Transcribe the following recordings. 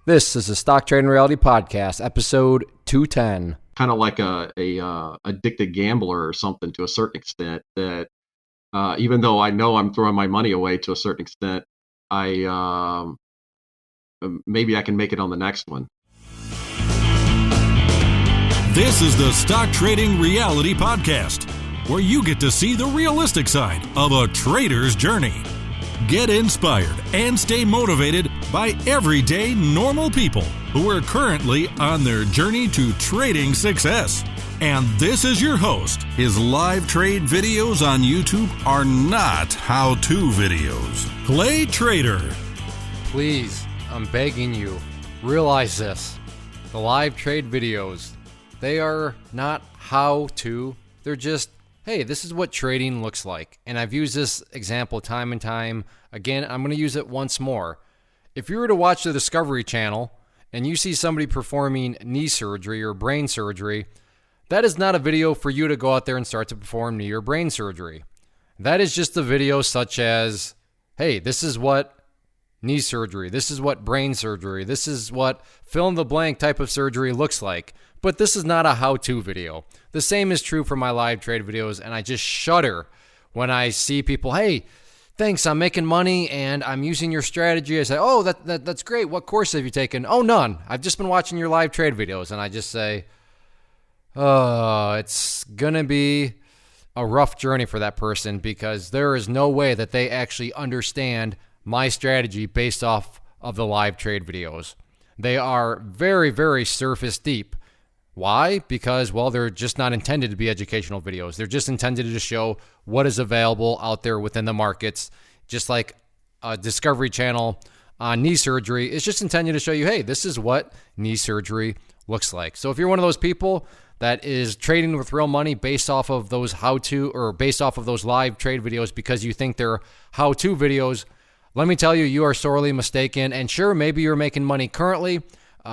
This is the Stock Trading Reality Podcast, episode 210. Kind of like a addicted gambler or something to a certain extent. That even though I know I'm throwing my money away to a certain extent, I maybe I can make it on the next one. This is the Stock Trading Reality Podcast, where you get to see the realistic side of a trader's journey. Get inspired and stay motivated by everyday normal people who are currently on their journey to trading success. And this is your host. His live trade videos on YouTube are not how-to videos. Play trader. Please, I'm begging you, realize this. The live trade videos, they are not how-to. They're just, hey, this is what trading looks like. And I've used this example time and time. Again, I'm going to use it once more. If you were to watch the Discovery Channel and you see somebody performing knee surgery or brain surgery, that is not a video for you to go out there and start to perform knee or brain surgery. That is just a video such as, hey, this is what knee surgery, this is what brain surgery, this is what fill in the blank type of surgery looks like. But this is not a how-to video. The same is true for my live trade videos, and I just shudder when I see people, hey, thanks, I'm making money and I'm using your strategy. I say, oh, that's great. What course have you taken? Oh, none. I've just been watching your live trade videos. And I just say, oh, it's going to be a rough journey for that person because there is no way that they actually understand my strategy based off of the live trade videos. They are very, very surface deep. Why? Because, well, they're just not intended to be educational videos. They're just intended to show what is available out there within the markets. Just like a Discovery Channel on knee surgery, it's just intended to show you, hey, this is what knee surgery looks like. So if you're one of those people that is trading with real money based off of those how-to or based off of those live trade videos because you think they're how-to videos, let me tell you, you are sorely mistaken. And sure, maybe you're making money currently,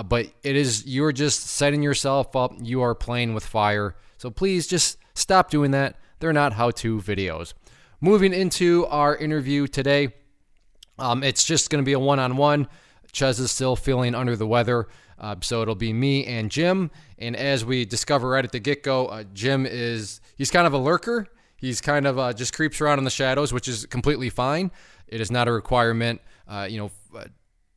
but you're just setting yourself up. You are playing with fire. So please just stop doing that. They're not how-to videos. Moving into our interview today, it's just going to be a one-on-one. Ches is still feeling under the weather, so it'll be me and Jim. And as we discover right at the get-go, Jim he's kind of a lurker. He's kind of just creeps around in the shadows, which is completely fine. It is not a requirement,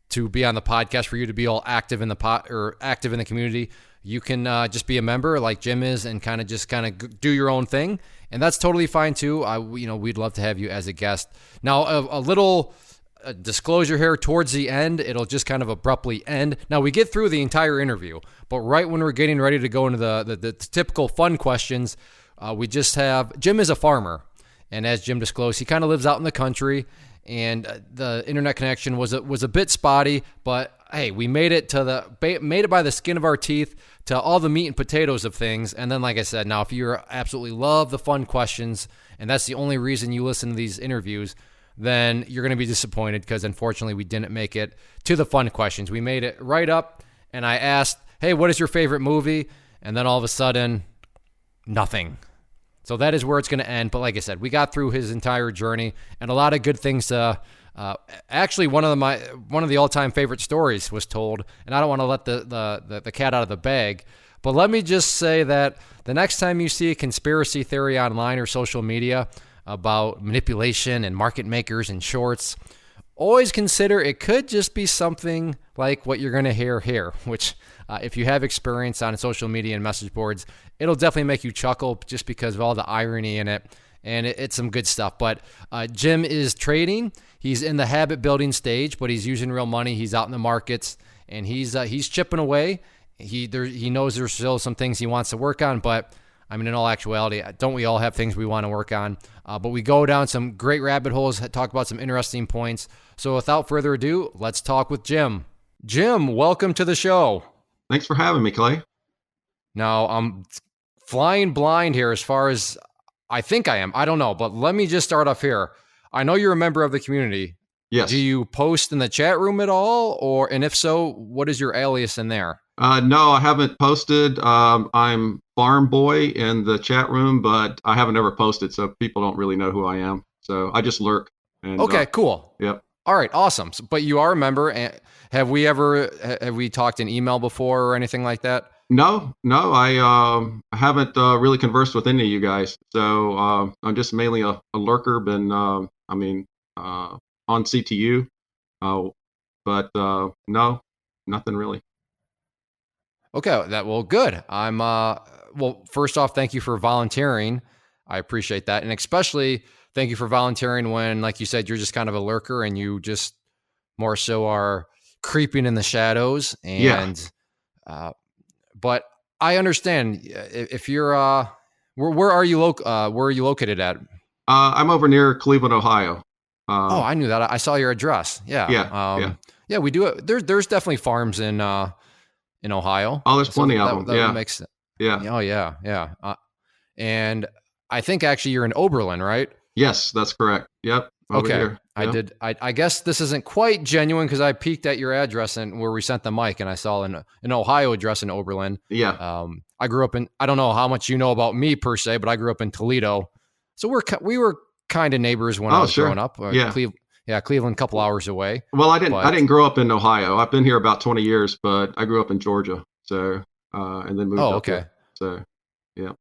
to be on the podcast for you to be all active in the community. You can just be a member like Jim is and kind of do your own thing, and that's totally fine too. We'd love to have you as a guest. Now, a little disclosure here towards the end, it'll just kind of abruptly end. Now we get through the entire interview, but right when we're getting ready to go into the typical fun questions, we just have Jim is a farmer, and as Jim disclosed, he kind of lives out in the country. And the internet connection was a bit spotty, but hey, we made it by the skin of our teeth to all the meat and potatoes of things. And then, like I said, now if you absolutely love the fun questions, and that's the only reason you listen to these interviews, then you're going to be disappointed because unfortunately we didn't make it to the fun questions. We made it right up, and I asked, hey, what is your favorite movie? And then all of a sudden, nothing. So that is where it's going to end. But like I said, we got through his entire journey and a lot of good things. Actually, one of the all-time favorite stories was told, and I don't want to let the cat out of the bag. But let me just say that the next time you see a conspiracy theory online or social media about manipulation and market makers and shorts, always consider it could just be something like what you're going to hear here, which if you have experience on social media and message boards, it'll definitely make you chuckle just because of all the irony in it, and it's some good stuff. But Jim is trading. He's in the habit building stage, but he's using real money. He's out in the markets, and he's chipping away. He knows there's still some things he wants to work on, but I mean, in all actuality, don't we all have things we want to work on? But we go down some great rabbit holes, talk about some interesting points. So without further ado, let's talk with Jim. Jim, welcome to the show. Thanks for having me, Clay. Now, I'm flying blind here as far as I think I am. I don't know, but let me just start off here. I know you're a member of the community. Yes. Do you post in the chat room at all? And if so, what is your alias in there? No, I haven't posted. I'm farmboy in the chat room, but I haven't ever posted, so people don't really know who I am. So I just lurk. And, okay, cool. Yep. All right, awesome. But you are a member. And have we talked in email before or anything like that? No, I haven't really conversed with any of you guys. So I'm just mainly a lurker. Been on CTU, but no, nothing really. Okay, good. I'm well, first off, thank you for volunteering. I appreciate that. And especially thank you for volunteering when, like you said, you're just kind of a lurker and you just more so are creeping in the shadows. Yeah, And but I understand if you're where are you where are you located at? I'm over near Cleveland, Ohio. Oh, I knew that. I saw your address. Yeah. Yeah. Yeah, we do it. There's definitely farms in Ohio. Oh, there's So plenty of them. that would Yeah, make sense. yeah. Oh yeah, yeah. And I think actually you're in Oberlin, right? Yes, that's correct. Yep, over Okay. here. Yep. I guess this isn't quite genuine because I peeked at your address and where we sent the mic and I saw an Ohio address in Oberlin. Yeah. I grew up in, I don't know how much you know about me per se, but I grew up in Toledo. So we were kind of neighbors when I was Sure. growing up. Yeah. Cleveland, a couple hours away. Well, I But didn't grow up in Ohio. I've been here about 20 years, but I grew up in Georgia. So, and then moved up okay. here. So, yeah.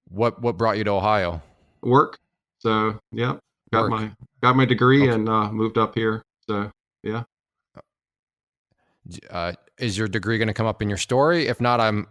What brought you to Ohio? Work. So, yeah. Got Work. my degree Okay. and moved up here. So, yeah. Is your degree going to come up in your story? If not, I'm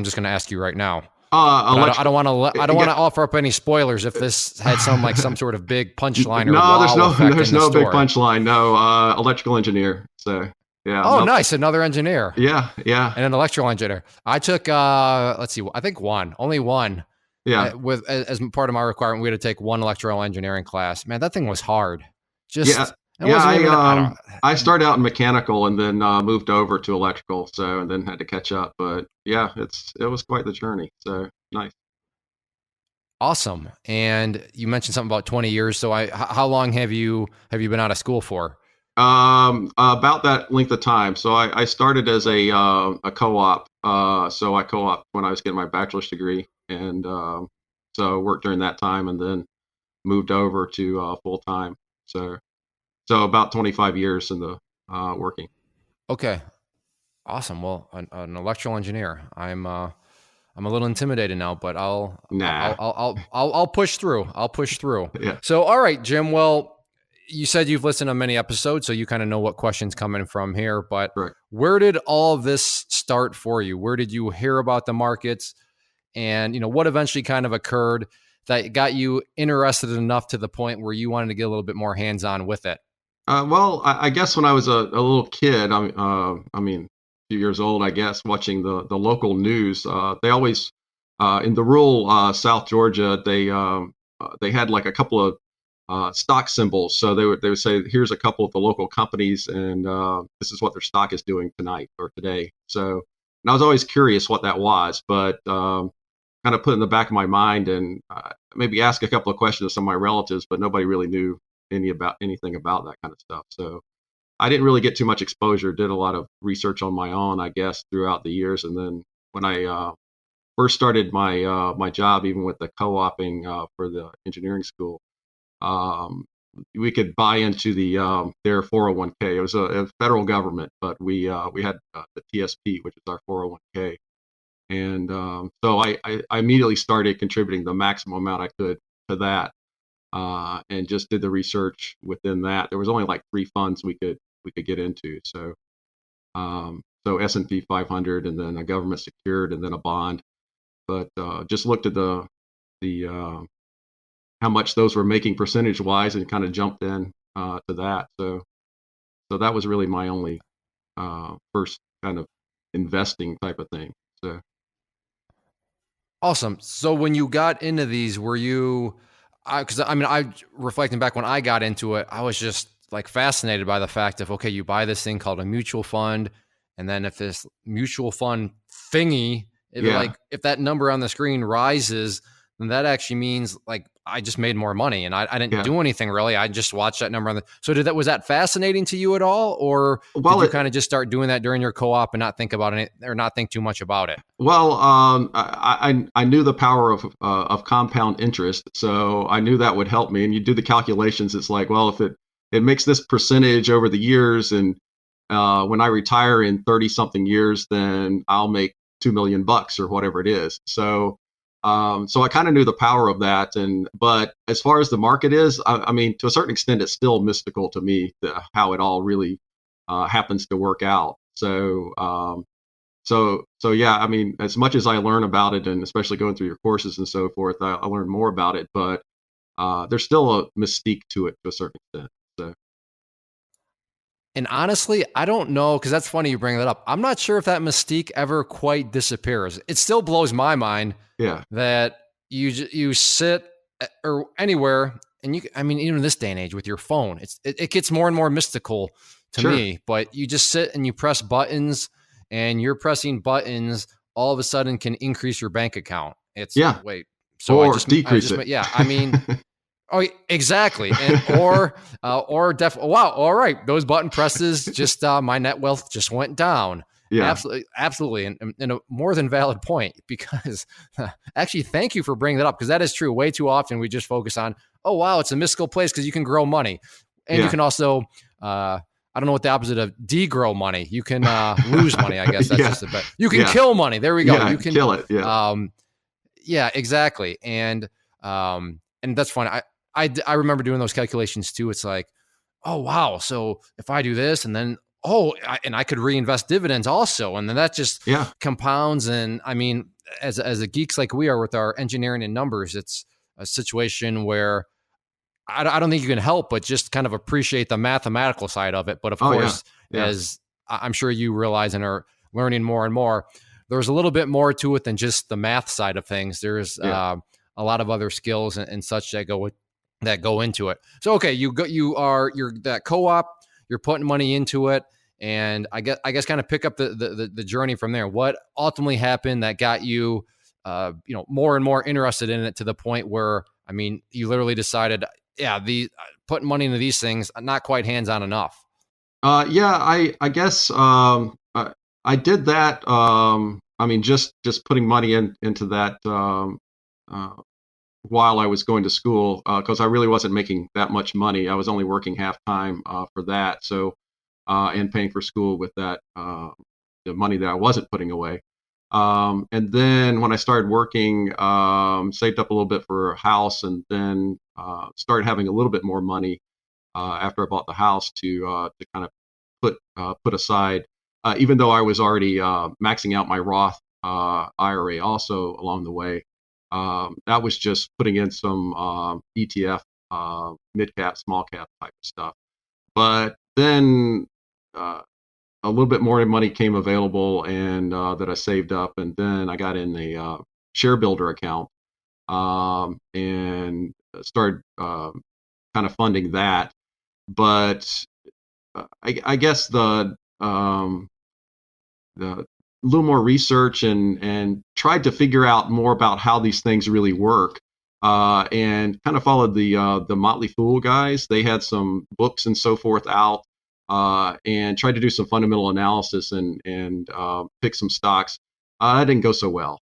just going to ask you right now. I don't want to offer up any spoilers if this had some sort of big punchline or no, there's no story. big punchline. No, electrical engineer. So yeah. Oh, nice, another engineer. Yeah, and an electrical engineer. I took let's see, I think only one. Yeah. With as part of my requirement, we had to take one electrical engineering class. Man, that thing was hard. Just I started out in mechanical and then moved over to electrical, so and then had to catch up. But yeah, it was quite the journey. So nice. Awesome. And you mentioned something about 20 years. So how long have you been out of school for? About that length of time. So I started as a co-op. So I co-op when I was getting my bachelor's degree, and so worked during that time, and then moved over to full time. So about 25 years in the working. Okay, awesome. Well, an electrical engineer. I'm a little intimidated now, but I'll push through. I'll push through. Yeah. So, all right, Jim. Well, you said you've listened to many episodes, so you kind of know what questions coming from here. But Correct. Where did all of this start for you? Where did you hear about the markets, and what eventually kind of occurred that got you interested enough to the point where you wanted to get a little bit more hands-on with it? Well, I guess when I was a little kid, a few years old, I guess, watching the local news, they always in the rural South Georgia, they had like a couple of stock symbols. So they would say, here's a couple of the local companies, and this is what their stock is doing tonight or today. So, and I was always curious what that was, but kind of put it in the back of my mind and maybe ask a couple of questions to some of my relatives, but nobody really knew anything about that kind of stuff. So I didn't really get too much exposure. Did a lot of research on my own, I guess, throughout the years. And then when I first started my job, even with the co-oping for the engineering school, we could buy into their 401k. It was a federal government, but we had the TSP, which is our 401k. And so I immediately started contributing the maximum amount I could to that. And just did the research within that. There was only like 3 funds we could get into. So so S&P 500, and then a government secured, and then a bond. But just looked at the how much those were making percentage wise, and kind of jumped in to that. So that was really my only first kind of investing type of thing. So Awesome. So when you got into these, were you? Because I reflecting back when I got into it, I was just like fascinated by the fact of, okay, you buy this thing called a mutual fund, and then if this mutual fund thingy, if that number on the screen rises, then that actually means like I just made more money, and I didn't do anything really. I just watched that number on the. So was that fascinating to you at all, or did you kind of just start doing that during your co-op and not think about it or not think too much about it? Well, I knew the power of compound interest, so I knew that would help me. And you do the calculations. It's like, well, if it makes this percentage over the years. And when I retire in 30 something years, then I'll make $2 million or whatever it is. So I kind of knew the power of that. But as far as the market is, I mean, to a certain extent, it's still mystical to me how it all really happens to work out. So yeah, I mean, as much as I learn about it, and especially going through your courses and so forth, I learn more about it. But there's still a mystique to it to a certain extent. So. And honestly, I don't know, because that's funny you bring that up. I'm not sure if that mystique ever quite disappears. It still blows my mind that you sit or anywhere, and I mean, even in this day and age with your phone, it gets more and more mystical to me. But you just sit and you press buttons, and you're pressing buttons all of a sudden can increase your bank account. Wait, so or decrease it. Yeah, I mean. Oh, exactly. Or wow. All right. Those button presses, just my net wealth just went down. Yeah. Absolutely. And a more than valid point, because actually, thank you for bringing that up, because that is true. Way too often we just focus on, oh, wow, it's a mystical place because you can grow money. And you can also, I don't know what the opposite of degrow money. You can lose money, I guess. That's just a bit. You can kill money. There we go. Yeah, you can kill it. Yeah. Yeah, exactly. And that's fun. I remember doing those calculations too. It's like, oh, wow. So if I do this and then, and I could reinvest dividends also. And then that just compounds. And I mean, as a geeks like we are with our engineering and numbers, it's a situation where I don't think you can help but just kind of appreciate the mathematical side of it. But of course, as I'm sure you realize and are learning more and more, there's a little bit more to it than just the math side of things. There's a lot of other skills and such that go into it. So, okay, you're that co-op, you're putting money into it. And I guess kind of pick up the journey from there. What ultimately happened that got you, more and more interested in it to the point where, I mean, you literally decided, putting money into these things, not quite hands-on enough. I guess I did that. I mean, just putting money into that while I was going to school, because I really wasn't making that much money. I was only working half time for that. So and paying for school with that the money that I wasn't putting away. And then when I started working, saved up a little bit for a house, and then started having a little bit more money after I bought the house to kind of put aside. Even though I was already maxing out my Roth IRA also along the way, that was just putting in some ETF, mid cap, small cap type of stuff. But then a little bit more money came available, and that I saved up, and then I got in a share builder account and started kind of funding that. But I guess the little more research and tried to figure out more about how these things really work, and kind of followed the Motley Fool guys. They had some books and so forth out, and tried to do some fundamental analysis and pick some stocks. That didn't go so well,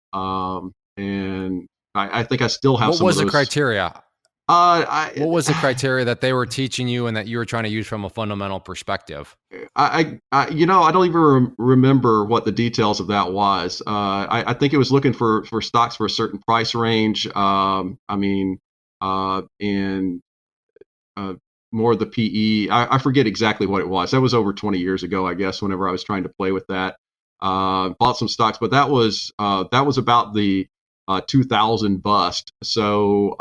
and I think I still have some of those. What was the criteria? What was the criteria that they were teaching you and that you were trying to use from a fundamental perspective? I don't even remember what the details of that was. I think it was looking for stocks for a certain price range. And more of the PE. I forget exactly what it was. That was over 20 years ago, I guess, whenever I was trying to play with that. Bought some stocks, but that was about the 2000 bust. So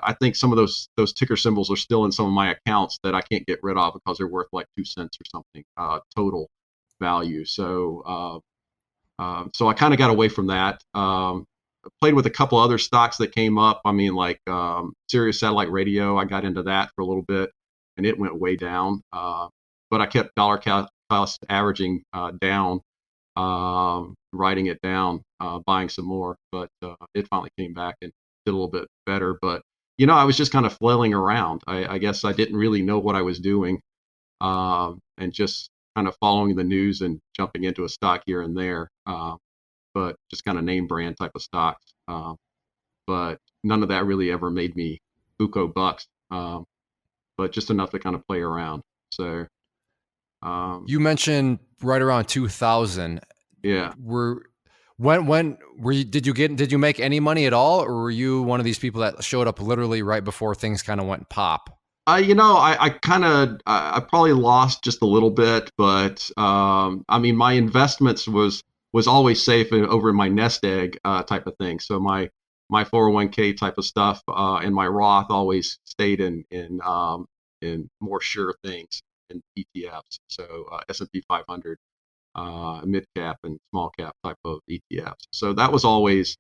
I think some of those ticker symbols are still in some of my accounts that I can't get rid of because they're worth like 2 cents or something total value. So I kind of got away from that. Played with a couple other stocks that came up. I mean, like Sirius Satellite Radio. I got into that for a little bit, and it went way down. But I kept dollar cost averaging down, writing it down, buying some more. But it finally came back and did a little bit better. But I was just kind of flailing around. I guess I didn't really know what I was doing, and just kind of following the news and jumping into a stock here and there. But just kind of name brand type of stocks. But none of that really ever made me buco bucks. but just enough to kind of play around. So you mentioned right around 2000. yeah. When were you, did you make any money at all, or were you one of these people that showed up literally right before things kind of went pop? I probably lost just a little bit, but I mean, my investments was always safe over in my nest egg type of thing. So my 401k type of stuff and my Roth always stayed in more sure things in ETFs. So S&P 500, mid cap and small cap type of ETFs. So that was always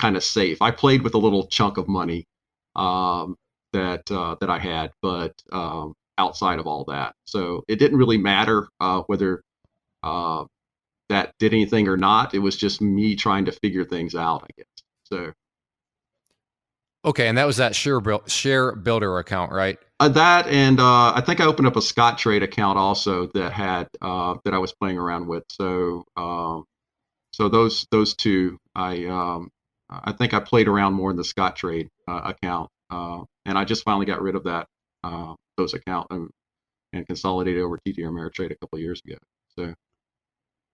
kind of safe. I played with a little chunk of money. That I had, but outside of all that, so it didn't really matter whether that did anything or not. It was just me trying to figure things out, I guess. So okay, and that was that share builder account, right? that, and I think I opened up a Scott Trade account also that had that I was playing around with. So so those two, I think I played around more in the Scott Trade account. And I just finally got rid of those accounts and consolidated over TD Ameritrade a couple of years ago. So,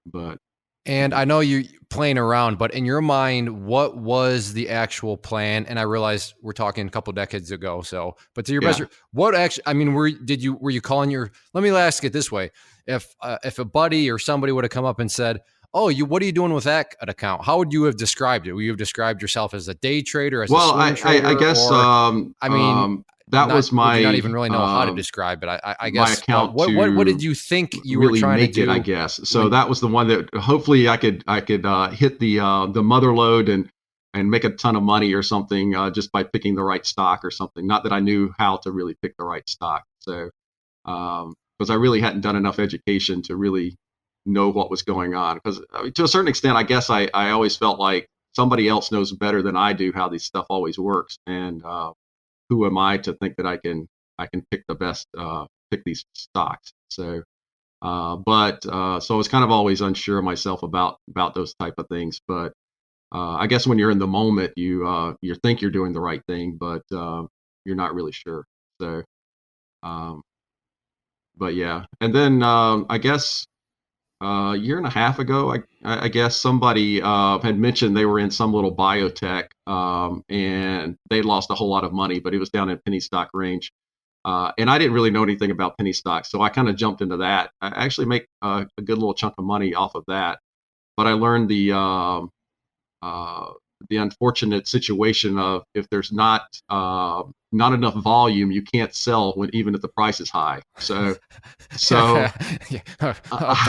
but and I know you playing around, but in your mind, what was the actual plan? And I realize we're talking a couple decades ago. So, but to your best, what actually? I mean, were you calling your? Let me ask it this way: if a buddy or somebody would have come up and said, "Oh, what are you doing with that account?" How would you have described it? Would you have described yourself as a day trader, as a swing trader? I guess. I mean, that was my. Would you not even really know how to describe it? I guess. My account. What did you think you really were trying make to do? I guess. So that was the one that hopefully I could hit the mother lode and make a ton of money or something just by picking the right stock or something. Not that I knew how to really pick the right stock. So because I really hadn't done enough education to really know what was going on. Because to a certain extent, I guess I always felt like somebody else knows better than I do how this stuff always works. And who am I to think that I can pick the best, pick these stocks? So, so I was kind of always unsure of myself about those type of things. But I guess when you're in the moment, you think you're doing the right thing, but you're not really sure. So, but yeah, and then I guess a year and a half ago, I guess somebody had mentioned they were in some little biotech and they lost a whole lot of money, but it was down in penny stock range. And I didn't really know anything about penny stocks, so I kind of jumped into that. I actually make a good little chunk of money off of that, but I learned the unfortunate situation of if there's not enough volume, you can't sell even if the price is high. So a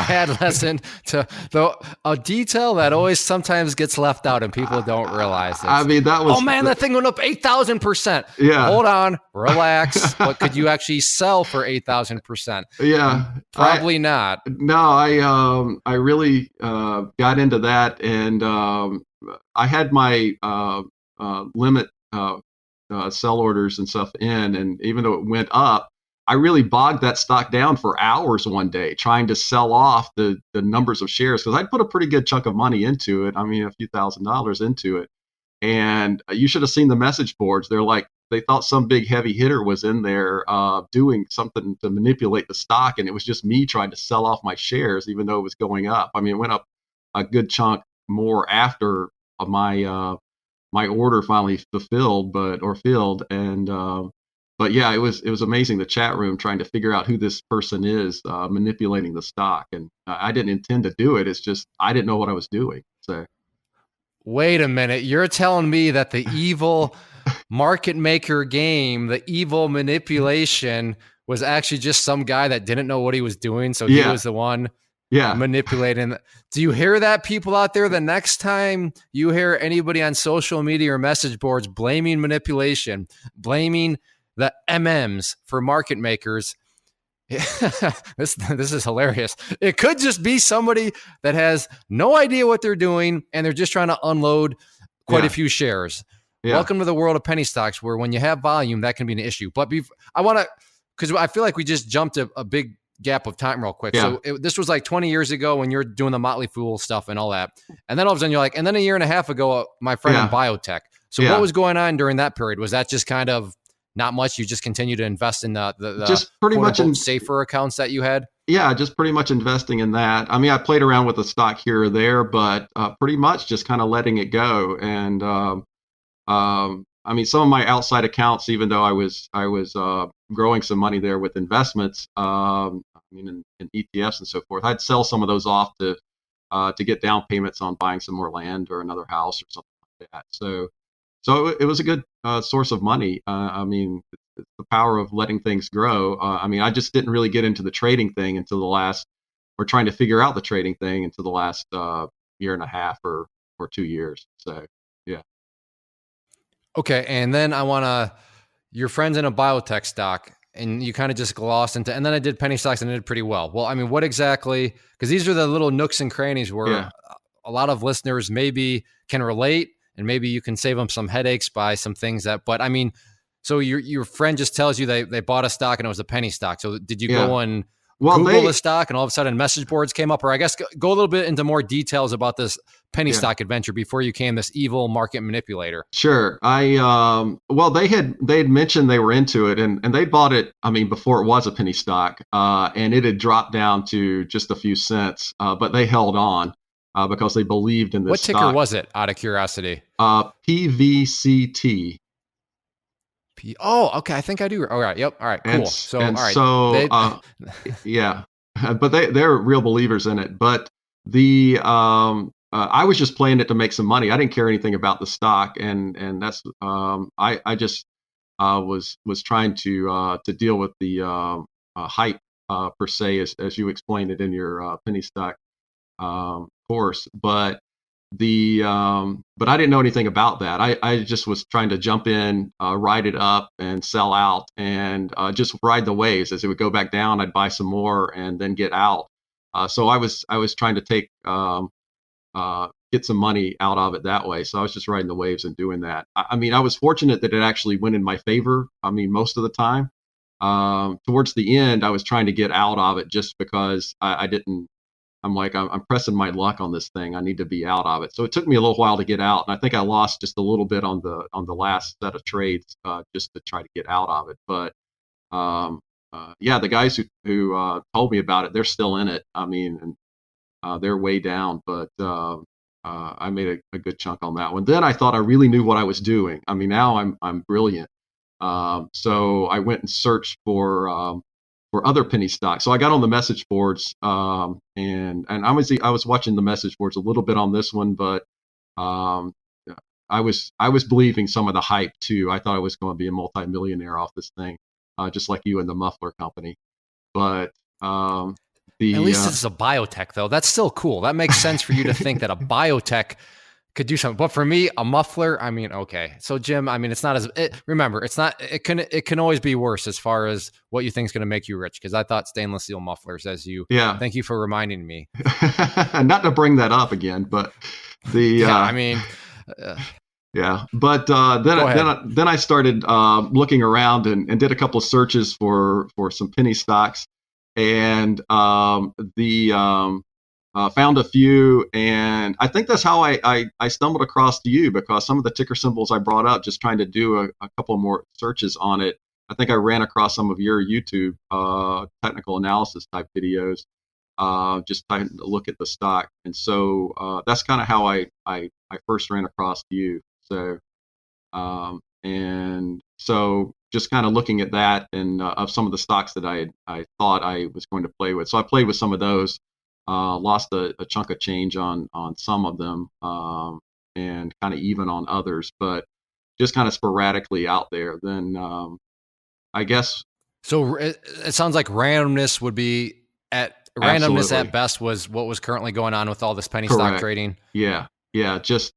bad lesson to a detail that always sometimes gets left out and people don't realize it. I mean, that was, oh man, that thing went up 8,000%. Yeah. Hold on, relax. What could you actually sell for 8,000%? Yeah. Probably not. No, I really got into that, and I had my limit sell orders and stuff in, and even though it went up, I really bogged that stock down for hours one day trying to sell off the numbers of shares, because I'd put a pretty good chunk of money into it. I mean, a few $1,000s into it. And you should have seen the message boards. They thought some big heavy hitter was in there doing something to manipulate the stock. And it was just me trying to sell off my shares, even though it was going up. I mean, it went up a good chunk more after my order finally filled. And but yeah, it was amazing, the chat room trying to figure out who this person is manipulating the stock. And I didn't intend to do it. It's just I didn't know what I was doing. So wait a minute, you're telling me that the evil market maker game, the evil manipulation, was actually just some guy that didn't know what he was doing, so he was the one manipulating. Do you hear that, people out there? The next time you hear anybody on social media or message boards blaming manipulation, blaming the MMs for market makers, this is hilarious. It could just be somebody that has no idea what they're doing and they're just trying to unload quite a few shares. Welcome to the world of penny stocks, where when you have volume, that can be an issue. But I want to, because I feel like we just jumped a big gap of time real quick. So this was like 20 years ago when you're doing the Motley Fool stuff and all that. And then all of a sudden you're like, and then a year and a half ago, my friend in biotech. So what was going on during that period? Was that just kind of not much. You just continue to invest in the Just pretty quote much unquote safer accounts that you had. Yeah, just pretty much investing in that. I mean, I played around with the stock here or there, but pretty much just kind of letting it go. And I mean, some of my outside accounts, even though I was growing some money there with investments, I mean, in ETFs and so forth, I'd sell some of those off to get down payments on buying some more land or another house or something like that. So it was a good source of money. I mean, the power of letting things grow. I mean, I just didn't really get into the trading thing until the last, or trying to figure out the trading thing until the last year and a half or 2 years. So yeah. Okay, and then your friend's in a biotech stock, and you kind of just glossed into, and then I did penny stocks and I did pretty well. Well, I mean, what exactly, because these are the little nooks and crannies where Yeah. a lot of listeners maybe can relate, and maybe you can save them some headaches by some things but I mean, so your friend just tells you they bought a stock and it was a penny stock. So did you Yeah. go and Well, Google the stock and all of a sudden message boards came up? Or I guess go a little bit into more details about this penny Yeah. stock adventure before you became this evil market manipulator. Sure. Well, they had mentioned they were into it, and they bought it. I mean, before it was a penny stock, and it had dropped down to just a few cents, but they held on because they believed in this What ticker stock. was it, out of curiosity? PVCT. Oh, okay. I think I do. All right. Yep. All right. Cool. So, all right. Yeah, but they're real believers in it. But I was just playing it to make some money. I didn't care anything about the stock, and that's I just was trying to deal with the hype per se, as you explained it in your penny stock course. But I didn't know anything about that. I just was trying to jump in, ride it up, and sell out, and just ride the waves. As it would go back down, I'd buy some more and then get out. So I was trying to get some money out of it that way. So I was just riding the waves and doing that. I mean, I was fortunate that it actually went in my favor. I mean, most of the time. Towards the end, I was trying to get out of it just because I didn't. I'm like, I'm pressing my luck on this thing. I need to be out of it. So it took me a little while to get out, and I think I lost just a little bit on the last set of trades just to try to get out of it. But yeah, the guys who told me about it, they're still in it. I mean, and they're way down, but I made a good chunk on that one. Then I thought I really knew what I was doing. I mean, now I'm brilliant. So I went and searched for other penny stocks. So I got on the message boards, and I was watching the message boards a little bit on this one, but I was believing some of the hype too. I thought I was going to be a multimillionaire off this thing, just like you and the muffler company. But at least it's a biotech, though. That's still cool. That makes sense for you to think that a biotech could do something. But for me, a muffler, I mean, okay. So Jim, I mean, it's not remember, it's not, it can always be worse as far as what you think is going to make you rich. Cause I thought stainless steel mufflers, thank you for reminding me. Not to bring that up again, but I mean, yeah, but then I started looking around and did a couple of searches for some penny stocks, and found a few, and I think that's how I stumbled across you, because some of the ticker symbols I brought up, just trying to do a couple more searches on it. I think I ran across some of your YouTube technical analysis type videos, just trying to look at the stock, and so that's kind of how I first ran across you. So and so just kind of looking at that, and of some of the stocks that I thought I was going to play with. So I played with some of those. Lost a chunk of change on some of them, and kind of even on others, but just kind of sporadically out there. Then I guess. So it sounds like randomness Absolutely. at best was what was currently going on with all this penny Correct. stock trading. Yeah, just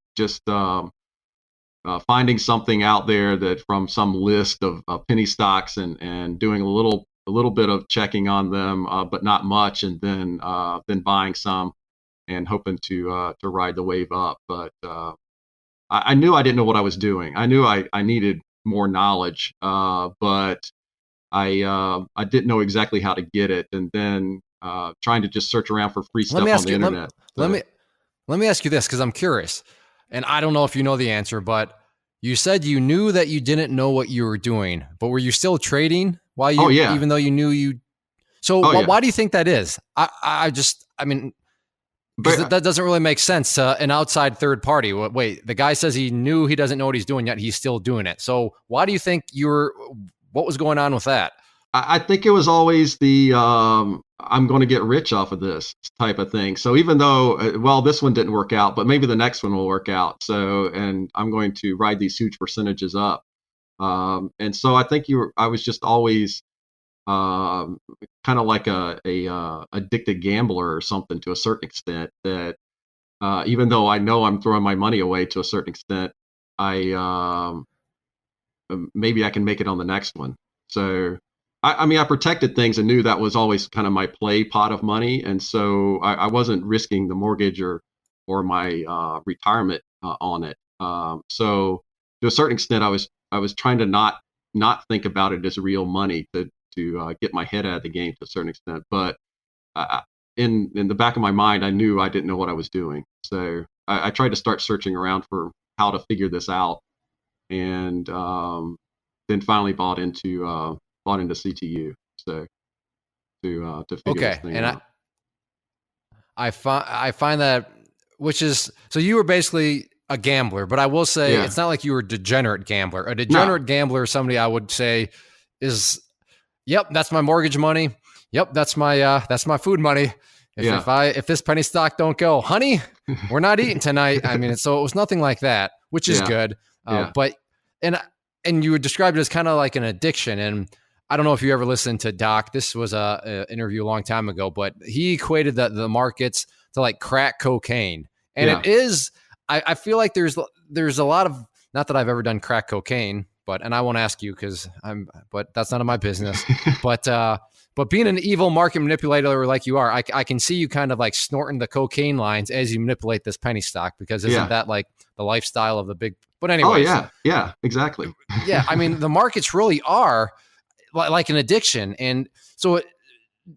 finding something out there that from some list of penny stocks, and doing a little bit of checking on them, but not much, and then buying some and hoping to ride the wave up. But I knew I didn't know what I was doing. I knew I needed more knowledge, but I didn't know exactly how to get it. And then trying to just search around for free stuff on the internet. Let me ask you this, because I'm curious, and I don't know if you know the answer, but You said you knew that you didn't know what you were doing, but were you still trading while you, Oh yeah. even though you knew you? So Oh yeah. why do you think that is? I mean, because that doesn't really make sense to an outside third party. Wait, the guy says he knew he doesn't know what he's doing, yet he's still doing it. So why do you think what was going on with that? I think it was always the I'm going to get rich off of this type of thing. So even though, well, this one didn't work out, but maybe the next one will work out. So, and I'm going to ride these huge percentages up. And so I think I was just always kind of like a addicted gambler or something to a certain extent. That even though I know I'm throwing my money away to a certain extent, I maybe I can make it on the next one. So. I mean, I protected things and knew that was always kind of my play pot of money, and so I wasn't risking the mortgage or my retirement on it. So to a certain extent, I was trying to not think about it as real money to get my head out of the game to a certain extent. But in the back of my mind, I knew I didn't know what I was doing. So I tried to start searching around for how to figure this out, and then finally bought into CTU, so to figure this thing out. I find that, which is, so you were basically a gambler, but I will say it's not like you were a degenerate gambler. A degenerate gambler is somebody I would say is, yep, that's my mortgage money. Yep, that's my food money. If this penny stock don't go, honey, we're not eating tonight. I mean, so it was nothing like that, which is good. But and you would describe it as kind of like an addiction. And I don't know if you ever listened to Doc. This was a interview a long time ago, but he equated the markets to like crack cocaine. And it is, I feel like there's a lot of, not that I've ever done crack cocaine, and I won't ask you but that's none of my business. But being an evil market manipulator like you are, I can see you kind of like snorting the cocaine lines as you manipulate this penny stock, because isn't that like the lifestyle of the big, but anyway. Oh yeah, exactly. Yeah. I mean, the markets really are like an addiction. And so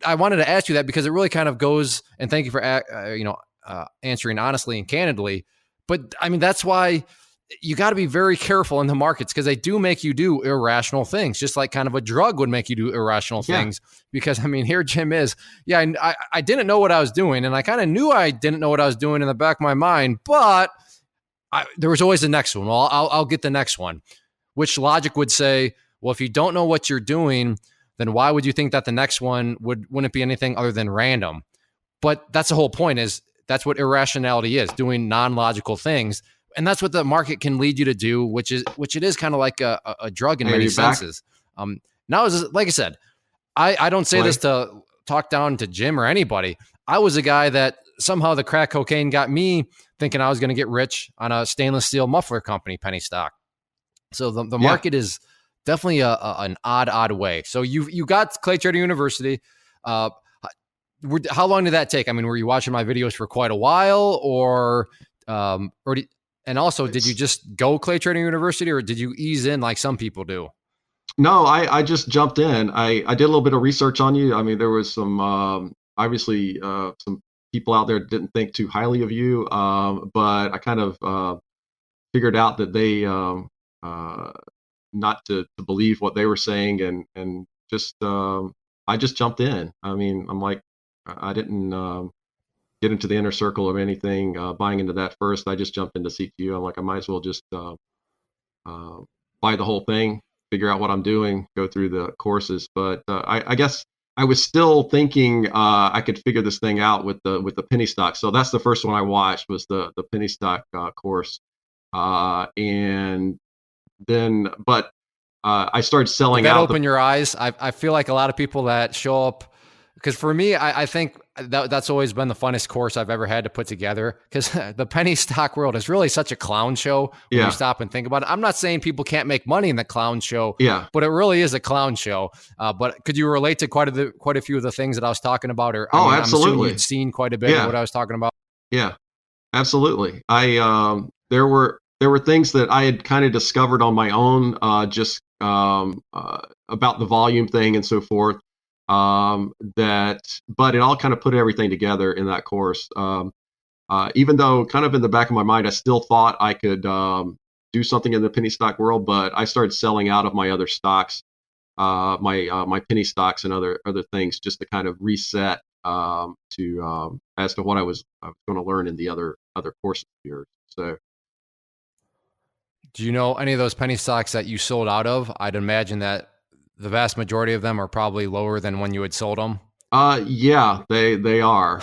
I wanted to ask you that because it really kind of goes, and thank you for, answering honestly and candidly. But I mean, that's why you got to be very careful in the markets, because they do make you do irrational things, just like kind of a drug would make you do irrational things. Because I mean, here Jim is, I didn't know what I was doing, and I kind of knew I didn't know what I was doing in the back of my mind, but there was always the next one. Well, I'll get the next one, which logic would say, well, if you don't know what you're doing, then why would you think that the next one wouldn't be anything other than random? But that's the whole point, is that's what irrationality is, doing non-logical things. And that's what the market can lead you to do, which it is kind of like a drug in many senses. Now, like I said, I don't say this to talk down to Jim or anybody. I was a guy that somehow the crack cocaine got me thinking I was going to get rich on a stainless steel muffler company penny stock. So the market is definitely an odd way. So you got Clay Trader University. How long did that take? I mean, were you watching my videos for quite a while, and also, did you just go Clay Trader University, or did you ease in like some people do? No, I just jumped in. I did a little bit of research on you. I mean, there was some obviously some people out there didn't think too highly of you, but I kind of figured out that they not to believe what they were saying, and just I just jumped in. I mean, I'm like, I didn't get into the inner circle of anything, buying into that first. I just jumped into CTU. I'm like, I might as well just buy the whole thing, figure out what I'm doing, go through the courses. But I guess I was still thinking I could figure this thing out with the penny stock. So that's the first one I watched, was the penny stock course, and then I started selling out. Open your eyes. I feel like a lot of people that show up, because for me, I think that's always been the funnest course I've ever had to put together, because the penny stock world is really such a clown show when you stop and think about it. I'm not saying people can't make money in the clown show, but it really is a clown show. But could you relate to quite a few of the things that I was talking about? Or absolutely. I'm assuming you'd seen quite a bit of what I was talking about. Yeah, absolutely. There were things that I had kind of discovered on my own, just about the volume thing and so forth. But it all kind of put everything together in that course. Even though kind of in the back of my mind, I still thought I could do something in the penny stock world, but I started selling out of my other stocks, my penny stocks and other things, just to kind of reset as to what I was going to learn in the other courses here. So. Do you know any of those penny stocks that you sold out of? I'd imagine that the vast majority of them are probably lower than when you had sold them. Yeah, they are.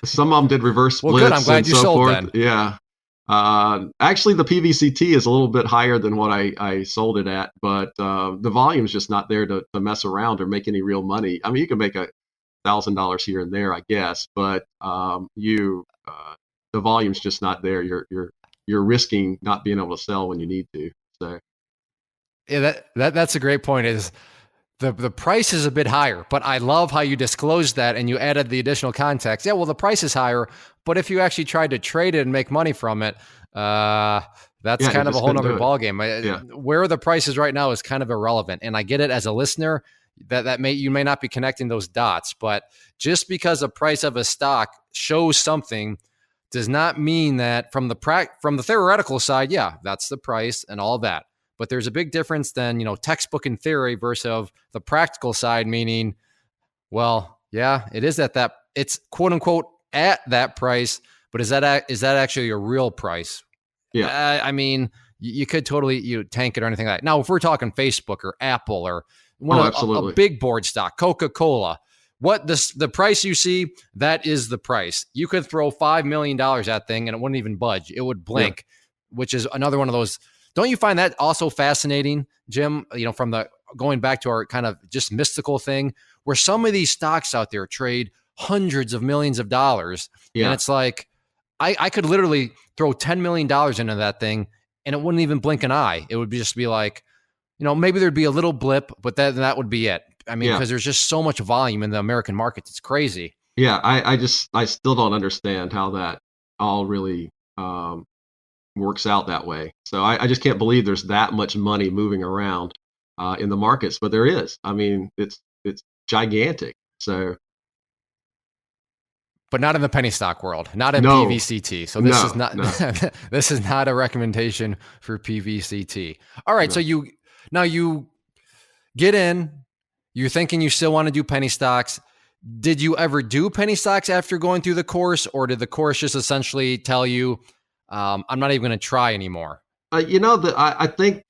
Some of them did reverse Well, good. I'm splits and glad you so sold forth. then. Yeah. Actually, the PVCT is a little bit higher than what I sold it at, but the volume's just not there to mess around or make any real money. I mean, you can make $1,000 here and there, I guess, but the volume's just not there. You're risking not being able to sell when you need to. So. Yeah, that's a great point. Is the price is a bit higher, but I love how you disclosed that and you added the additional context. Yeah, well, the price is higher, but if you actually tried to trade it and make money from it, that's Yeah, you kind of a just whole couldn't nother do it. ballgame. Yeah. Where the price is right now is kind of irrelevant, and I get it as a listener that you may not be connecting those dots, but just because the price of a stock shows something does not mean that from the theoretical side, yeah, that's the price and all that. But there's a big difference than, textbook and theory versus the practical side, meaning, well, yeah, it is it's quote unquote at that price, but is that actually a real price? Yeah. I mean, you could totally tank it or anything like that. Now, if we're talking Facebook or Apple or Oh, a absolutely. big board stock, Coca-Cola, the price you see, that is the price. You could throw $5 million at that thing and it wouldn't even budge. It would blink, which is another one of those. Don't you find that also fascinating, Jim? From the going back to our kind of just mystical thing, where some of these stocks out there trade hundreds of millions of dollars, and it's like I could literally throw $10 million into that thing, and it wouldn't even blink an eye. It would just be like, maybe there'd be a little blip, but that would be it. I mean, because there's just so much volume in the American market, it's crazy. Yeah, I still don't understand how that all really works out that way. So I just can't believe there's that much money moving around in the markets, but there is. I mean, it's gigantic. So. But not in the penny stock world, not in No, PVCT. So this is not no. this is not a recommendation for PVCT. All right, No. so you get in, you're thinking you still want to do penny stocks. Did you ever do penny stocks after going through the course, or did the course just essentially tell you, I'm not even going to try anymore? I think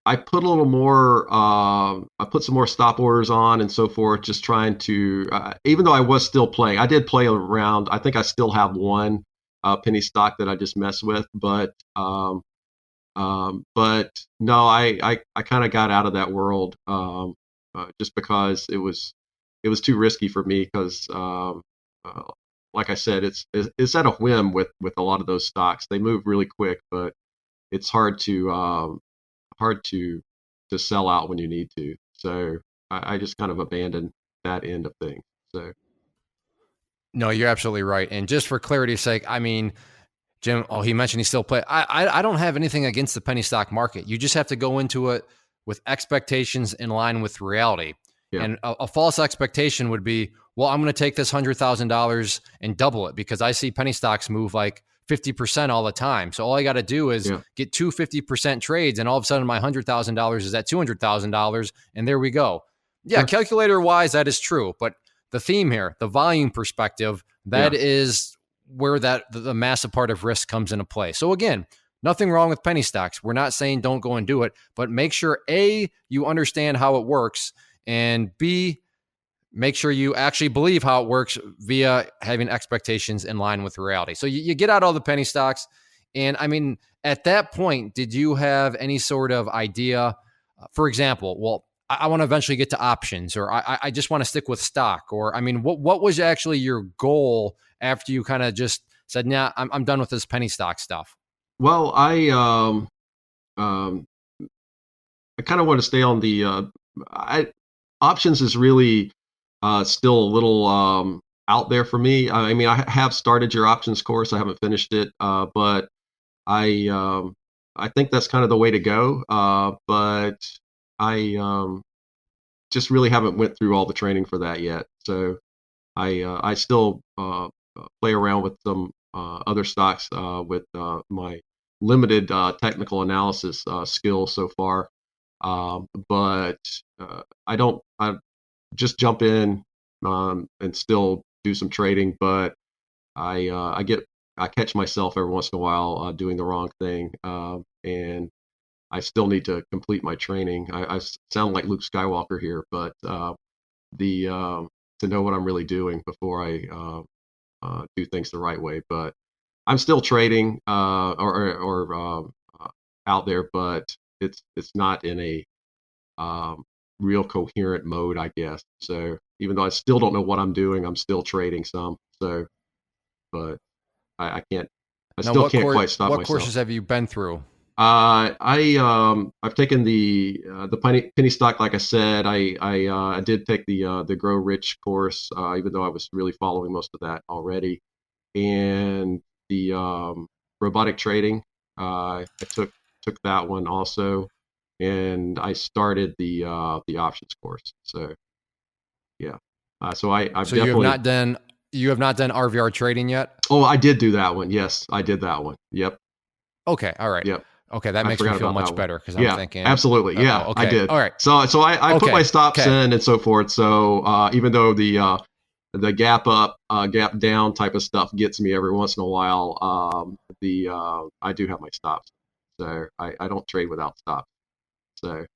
I put a little more. I put some more stop orders on and so forth, just trying to. Even though I was still playing, I did play around. I think I still have one penny stock that I just mess with, but no, I kind of got out of that world just because it was too risky for me because like I said, it's at a whim with a lot of those stocks. They move really quick, but it's hard to sell out when you need to. So I just kind of abandoned that end of things. So. No, you're absolutely right. And just for clarity's sake, I mean, Jim, he mentioned he still play. I don't have anything against the penny stock market. You just have to go into it with expectations in line with reality. Yeah. And a false expectation would be, well, I'm going to take this $100,000 and double it because I see penny stocks move like 50% all the time. So all I got to do is get two 50% trades, and all of a sudden my $100,000 is at $200,000, and there we go. Yeah, Sure. calculator wise, that is true. But the theme here, the volume perspective, that is where the massive part of risk comes into play. So again, nothing wrong with penny stocks. We're not saying don't go and do it, but make sure A, you understand how it works, and B, make sure you actually believe how it works via having expectations in line with reality. So you get out all the penny stocks. And I mean, at that point, did you have any sort of idea, for example, well, I want to eventually get to options, or I just want to stick with stock, or I mean, what was actually your goal after you kind of just said, nah, I'm done with this penny stock stuff? Well, I kind of want to stay on the options is really still a little out there for me. I mean, I have started your options course. I haven't finished it, but I think that's kind of the way to go. But I just really haven't went through all the training for that yet. So I still play around with some other stocks with my limited technical analysis skills so far. But I just jump in and still do some trading, but I catch myself every once in a while doing the wrong thing, and I still need to complete my training. I sound like Luke Skywalker here, but the to know what I'm really doing before I do things the right way. But I'm still trading or out there, but it's not in a real coherent mode, I guess. So even though I still don't know what I'm doing, I'm still trading some. So, but I can't. I Now, still can't quite stop what myself. courses have you been through? I've taken the penny stock, like I said. I did take the Grow Rich course, even though I was really following most of that already, and the robotic trading. I took that one also, and I started the options course. So yeah, I've So definitely. you have not done RVR trading yet? Oh, I did do that one. Yes, I did that one. Yep. Okay, all right. Yep. Okay, that I makes me forgot feel about that much one. better because I'm Yeah, thinking, absolutely. Yeah, I okay, did. all right. So I put my stops okay. in and so forth. So even though the gap up, gap down type of stuff gets me every once in a while, I do have my stops. So I don't trade without stops. So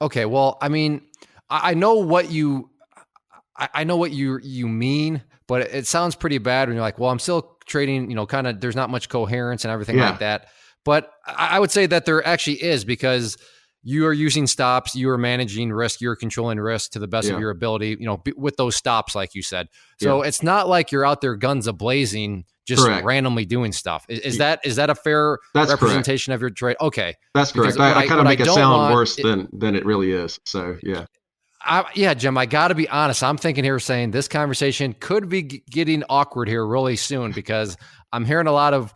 Okay, well, I mean, I know what I know what you mean, but it sounds pretty bad when you're like, well, I'm still trading, kind of there's not much coherence and everything yeah, like that. But I would say that there actually is, because you are using stops, you are managing risk, you're controlling risk to the best of yeah, your ability, with those stops, like you said. yeah. So it's not like you're out there guns a-blazing, just Correct. randomly doing stuff. Is that a fair That's correct. representation of your trade? Okay. That's Because correct. I kind of what I make it don't sound want, worse than it really is. So yeah. Yeah, Jim, I got to be honest. I'm thinking here saying this conversation could be getting awkward here really soon, because I'm hearing a lot of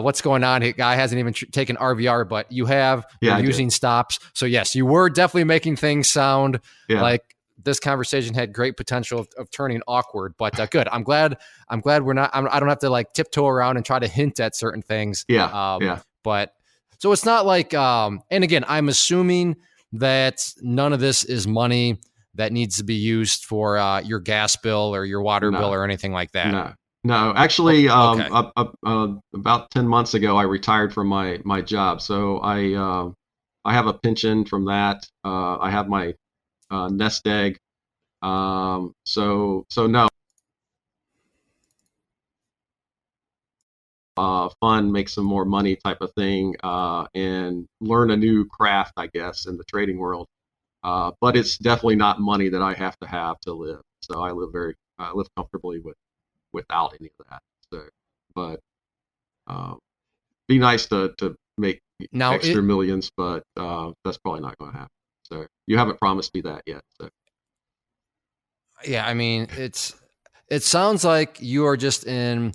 what's going on. Guy hasn't even taken RVR, but you're Yeah, I using did. stops. So yes, you were definitely making things sound Yeah. like this conversation had great potential of turning awkward. But good. I'm glad we're not. I don't have to like tiptoe around and try to hint at certain things. Yeah. Yeah. But so it's not like. And again, I'm assuming that none of this is money that needs to be used for your gas bill or your water bill No. or anything like that. No. Actually, Okay. about 10 months ago, I retired from my job. So I have a pension from that. I have my nest egg. So no. Fun, make some more money type of thing, and learn a new craft, I guess, in the trading world. But it's definitely not money that I have to live. So I live comfortably without any of that. So, but be nice to make Now extra millions, but that's probably not going to happen. So you haven't promised me that yet. So yeah, I mean, it sounds like you are just in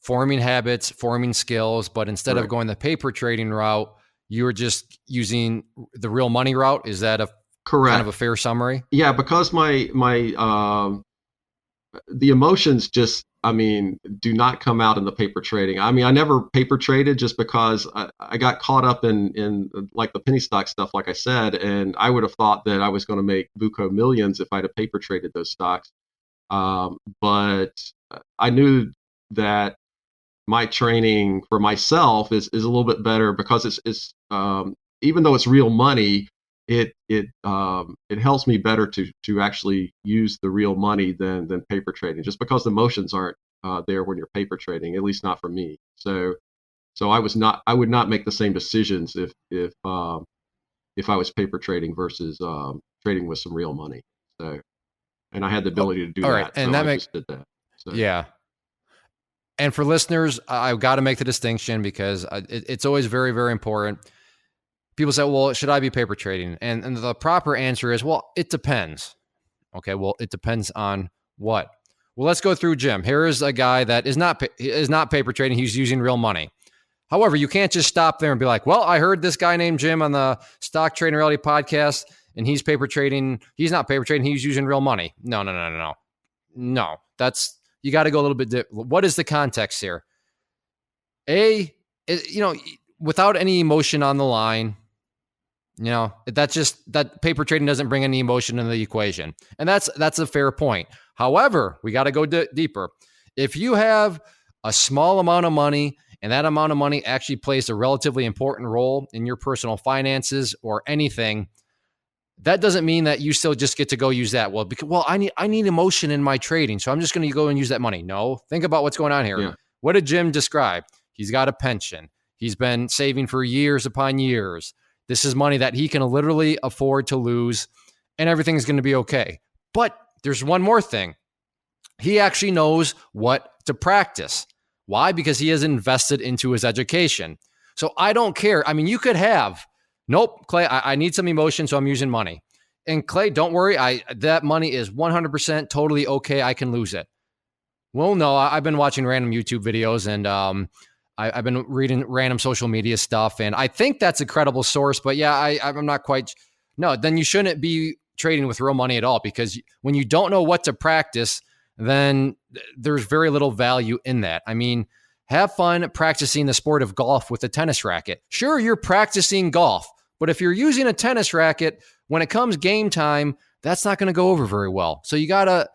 forming habits, forming skills, but instead of correct. going the paper trading route, you are just using the real money route. Is that a kind of a Correct. fair summary? Yeah, because my the emotions just, I mean, do not come out in the paper trading. I mean, I never paper traded just because I got caught up in like the penny stock stuff, like I said, and I would have thought that I was going to make buco millions if I'd have paper traded those stocks. But I knew that my training for myself is a little bit better because it's even though it's real money, it helps me better to actually use the real money than paper trading, just because the emotions aren't there when you're paper trading, at least not for me. So I would not make the same decisions if I was paper trading versus trading with some real money. So, and I had the Oh, ability to do all right, that, and so that I make just did that. So yeah. And for listeners, I've got to make the distinction, because it's always very, very important. People say, well, should I be paper trading? And the proper answer is, well, it depends. Okay, well, it depends on what? Well, let's go through Jim. Here is a guy that is not paper trading. He's using real money. However, you can't just stop there and be like, well, I heard this guy named Jim on the Stock Trading Reality podcast, and he's paper trading. He's not paper trading. He's using real money. No. That's, you got to go a little bit. What is the context here? without any emotion on the line, that paper trading doesn't bring any emotion into the equation. And that's a fair point. However, we got to go deeper. If you have a small amount of money and that amount of money actually plays a relatively important role in your personal finances or anything, that doesn't mean that you still just get to go use that. I need emotion in my trading, so I'm just going to go and use that money. No, think about what's going on here. Yeah. What did Jim describe? He's got a pension. He's been saving for years upon years. This is money that he can literally afford to lose, and everything's going to be okay. But there's one more thing. He actually knows what to practice. Why? Because he has invested into his education. So I don't care. I mean, you could have, nope, Clay, I need some emotion, so I'm using money. And Clay, don't worry, that money is 100% totally okay. I can lose it. Well, no, I've been watching random YouTube videos, and I've been reading random social media stuff, and I think that's a credible source. But yeah, I'm not quite. No, then you shouldn't be trading with real money at all, because when you don't know what to practice, then there's very little value in that. I mean, have fun practicing the sport of golf with a tennis racket. Sure, you're practicing golf, but if you're using a tennis racket, when it comes game time, that's not going to go over very well. So you got to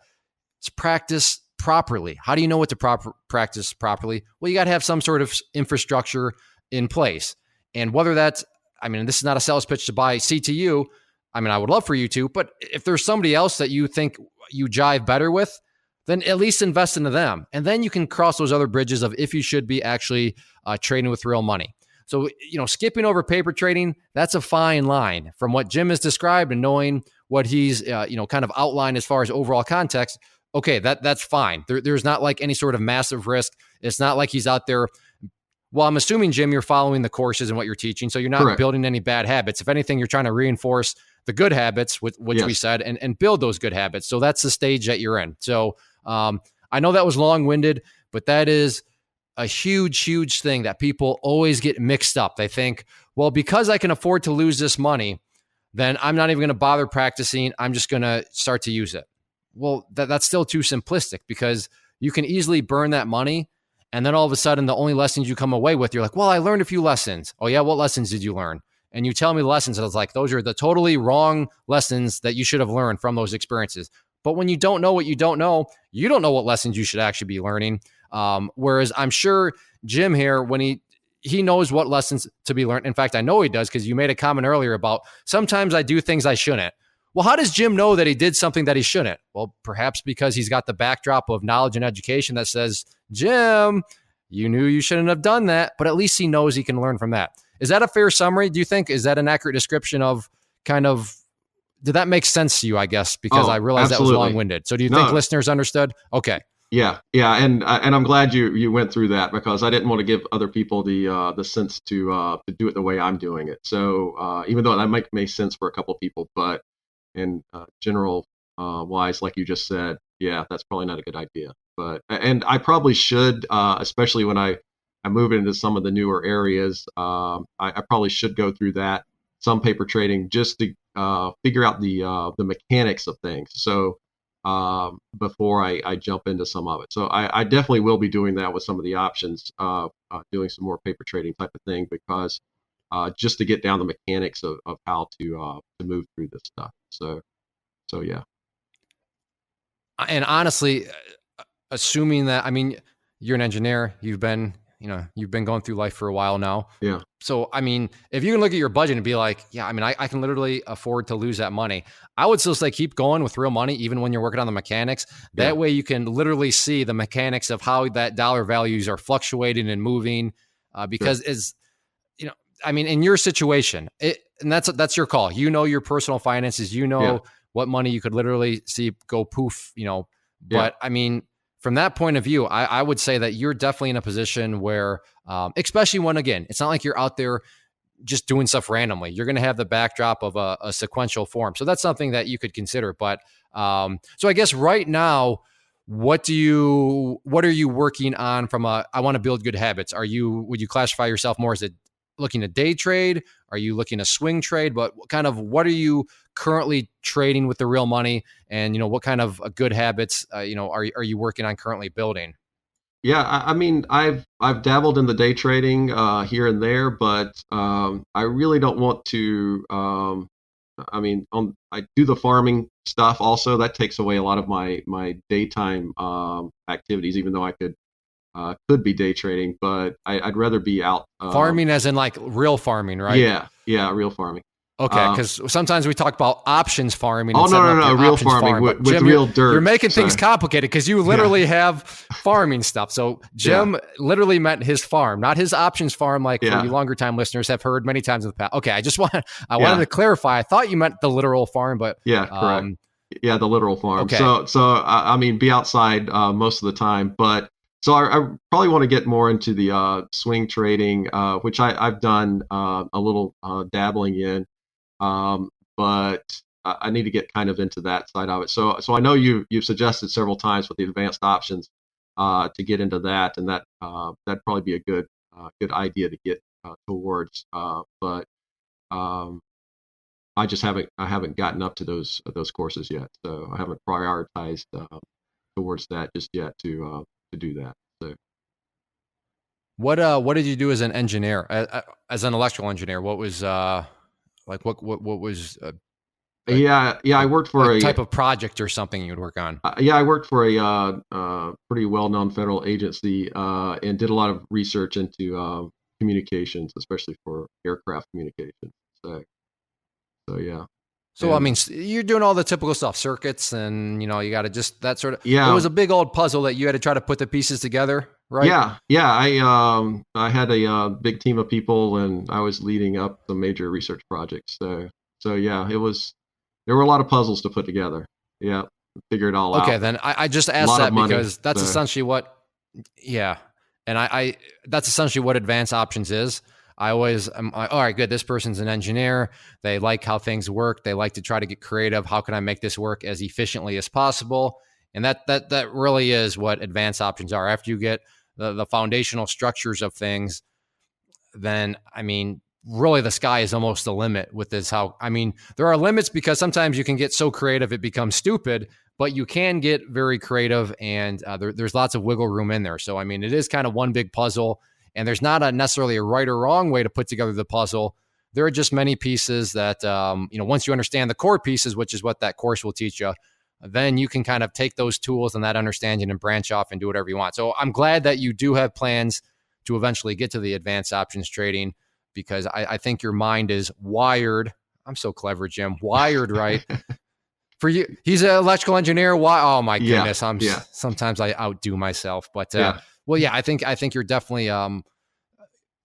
practice properly. How do you know what to practice properly? Well, you got to have some sort of infrastructure in place. And whether that's, I mean, this is not a sales pitch to buy CTU. I mean, I would love for you to, but if there's somebody else that you think you jive better with, then at least invest into them. And then you can cross those other bridges of if you should be actually trading with real money. So, skipping over paper trading, that's a fine line from what Jim has described and knowing what he's, kind of outlined as far as overall context. Okay, that's fine. There's not like any sort of massive risk. It's not like he's out there. Well, I'm assuming, Jim, you're following the courses and what you're teaching, so you're not building any bad habits. If anything, you're trying to reinforce the good habits, which we said, and build those good habits. So that's the stage that you're in. So I know that was long-winded, but that is a huge, huge thing that people always get mixed up. They think, well, because I can afford to lose this money, then I'm not even going to bother practicing. I'm just going to start to use it. Well, that's still too simplistic, because you can easily burn that money, and then all of a sudden the only lessons you come away with, you're like, well, I learned a few lessons. Oh yeah, what lessons did you learn? And you tell me the lessons, and I was like, those are the totally wrong lessons that you should have learned from those experiences. But when you don't know what you don't know what lessons you should actually be learning. Whereas I'm sure Jim here, when he knows what lessons to be learned. In fact, I know he does, because you made a comment earlier about sometimes I do things I shouldn't. Well, how does Jim know that he did something that he shouldn't? Well, perhaps because he's got the backdrop of knowledge and education that says, Jim, you knew you shouldn't have done that, but at least he knows he can learn from that. Is that a fair summary? Do you think, is that an accurate description of kind of, did that make sense to you, I guess? Because I realized absolutely. That was long-winded. So do you think listeners understood? Okay. Yeah. And I'm glad you went through that, because I didn't want to give other people the sense to do it the way I'm doing it. So even though that might make sense for a couple of people, but in general wise, like you just said, yeah, that's probably not a good idea. And I probably should, especially when I move into some of the newer areas, I probably should go through that, some paper trading, just to figure out the mechanics of things. So before I jump into some of it. So I definitely will be doing that with some of the options, doing some more paper trading type of thing, because just to get down the mechanics of how to move through this stuff. So yeah. And honestly, assuming that, I mean, you're an engineer, you've been going through life for a while now. Yeah. So, I mean, if you can look at your budget and be like, yeah, I mean, I can literally afford to lose that money, I would still say keep going with real money, even when you're working on the mechanics. That way you can literally see the mechanics of how that dollar values are fluctuating and moving, because I mean, in your situation, and that's your call. Your personal finances, what money you could literally see go poof, but I mean, from that point of view, I would say that you're definitely in a position where, especially when, again, it's not like you're out there just doing stuff randomly. You're going to have the backdrop of a sequential form. So that's something that you could consider. But so I guess right now, what are you working on from I want to build good habits? Would you classify yourself more as looking to day trade? Are you looking to swing trade? But what are you currently trading with the real money? And, what kind of good habits, are you working on currently building? Yeah, I mean, I've dabbled in the day trading here and there, but I really don't want to. I mean, I do the farming stuff also. That takes away a lot of my daytime activities, even though I could be day trading, but I'd rather be out. Farming as in like real farming, right? Yeah, real farming. Okay, because sometimes we talk about options farming Oh and setting up no, your real options farming farm. But with Jim, real dirt. you're making things complicated because you literally have farming stuff. So Jim literally meant his farm, not his options farm, like for you longer time listeners have heard many times in the past. Okay, I wanted to clarify. I thought you meant the literal farm, but correct. Yeah, the literal farm. Okay. So I mean, be outside most of the time, but so I probably want to get more into the swing trading, which I've done a little dabbling in. But I need to get kind of into that side of it. So I know you've suggested several times with the advanced options to get into that, and that'd probably be a good idea to get towards. But I just haven't gotten up to those courses yet, so I haven't prioritized towards that just yet to do that. So. What did you do as an engineer, as an electrical engineer? What was like what was I worked for a type of project or something you would work on? I worked for a pretty well-known federal agency and did a lot of research into communications, especially for aircraft communications. So yeah. So, I mean, you're doing all the typical stuff, circuits, and, you got to just that sort of, yeah. It was a big old puzzle that you had to try to put the pieces together, right? Yeah. I had a big team of people, and I was leading up some major research projects. So yeah, there were a lot of puzzles to put together. Yeah. Figure it all out. Okay, then I just asked that because that's essentially what, and that's essentially what advanced options is. I'm like, all right, good. This person's an engineer. They like how things work. They like to try to get creative. How can I make this work as efficiently as possible? And that really is what advanced options are. After you get the foundational structures of things, then, I mean, really the sky is almost the limit with this. There are limits because sometimes you can get so creative it becomes stupid, but you can get very creative, and there's lots of wiggle room in there. So, I mean, it is kind of one big puzzle. And there's not necessarily a right or wrong way to put together the puzzle. There are just many pieces that, once you understand the core pieces, which is what that course will teach you, then you can kind of take those tools and that understanding and branch off and do whatever you want. So I'm glad that you do have plans to eventually get to the advanced options trading, because I think your mind is wired. I'm so clever, Jim. Wired, right? For you, he's an electrical engineer. Why? Oh my goodness. Sometimes I outdo myself, but well, yeah, I think you're definitely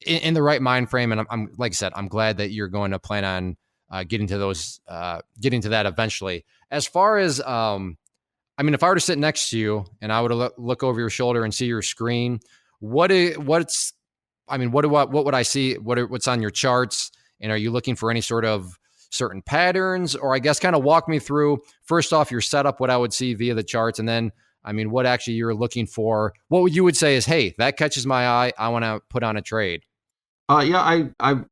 in the right mind frame, and I'm like I said, I'm glad that you're going to plan on getting to that eventually. As far as if I were to sit next to you and I would look over your shoulder and see your screen, what would I see? What's on your charts, and are you looking for any sort of certain patterns? Or I guess kind of walk me through first off your setup, what I would see via the charts, and then what actually you're looking for. What you would say is, hey, that catches my eye. I want to put on a trade. I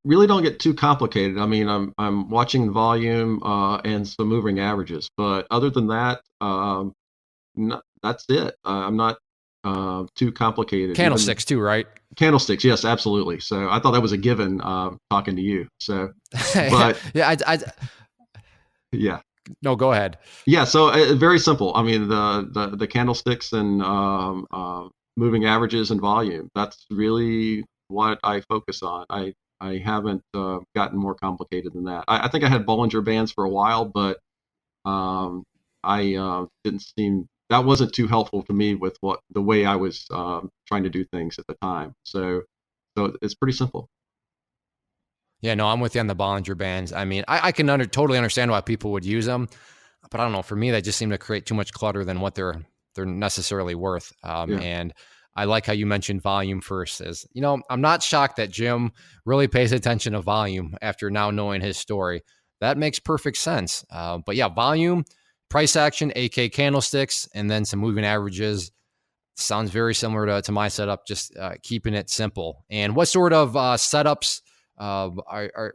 really don't get too complicated. I mean, I'm watching the volume and some moving averages, but other than that, that's it. I'm not too complicated. Candlesticks too, right? Candlesticks, yes, absolutely. So I thought that was a given talking to you. So, but yeah. No, go ahead. Yeah, so very simple. I mean, the candlesticks and moving averages and volume. That's really what I focus on. I haven't gotten more complicated than that. I think I had Bollinger Bands for a while, but I didn't seem that wasn't too helpful to me with the way I was trying to do things at the time. So it's pretty simple. Yeah, no, I'm with you on the Bollinger Bands. I mean, I can totally understand why people would use them, but I don't know. For me, they just seem to create too much clutter than what they're necessarily worth. And I like how you mentioned volume first. I'm not shocked that Jim really pays attention to volume after now knowing his story. That makes perfect sense. But yeah, volume, price action, AK candlesticks, and then some moving averages. Sounds very similar to my setup, just keeping it simple. And what sort of setups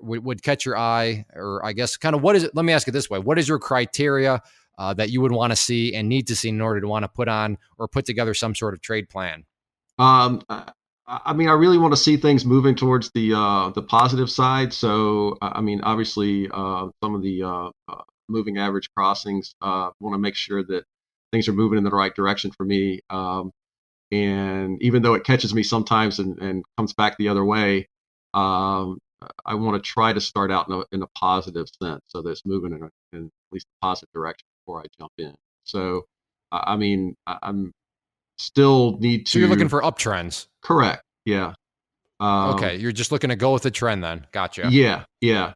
would catch your eye? Or I guess kind of what is it? Let me ask it this way. What is your criteria that you would want to see and need to see in order to want to put on or put together some sort of trade plan? I mean, I really want to see things moving towards the positive side. So, I mean, obviously, some of the moving average crossings want to make sure that things are moving in the right direction for me. And even though it catches me sometimes and comes back the other way, um, I want to try to start out in a positive sense, so that it's moving in at least a positive direction before I jump in. So, I mean, I'm still need So you're looking to for uptrends. correct. Yeah. Okay, you're just looking to go with the trend then. Gotcha. Yeah. Yeah.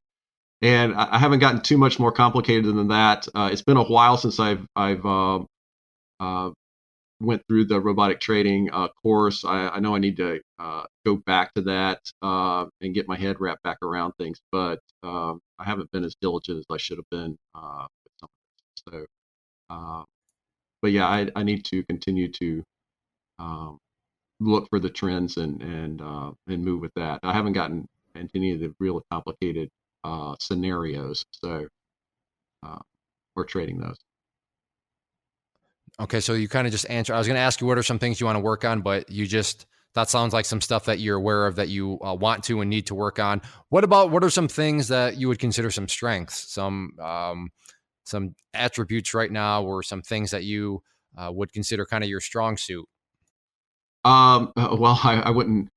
And I haven't gotten too much more complicated than that. It's been a while since I've uh, went through the robotic trading course. I know I need to go back to that and get my head wrapped back around things, but I haven't been as diligent as I should have been with some of this. So, uh, but yeah, I need to continue to um, look for the trends and move with that. I haven't gotten into any of the real complicated scenarios, so uh, we're trading those. Okay, so you kind of just answer. I was going to ask you what are some things you want to work on, but that sounds like some stuff that you're aware of that you want to and need to work on. What are some things that you would consider some strengths, some attributes right now, or some things that you would consider kind of your strong suit? Well, I wouldn't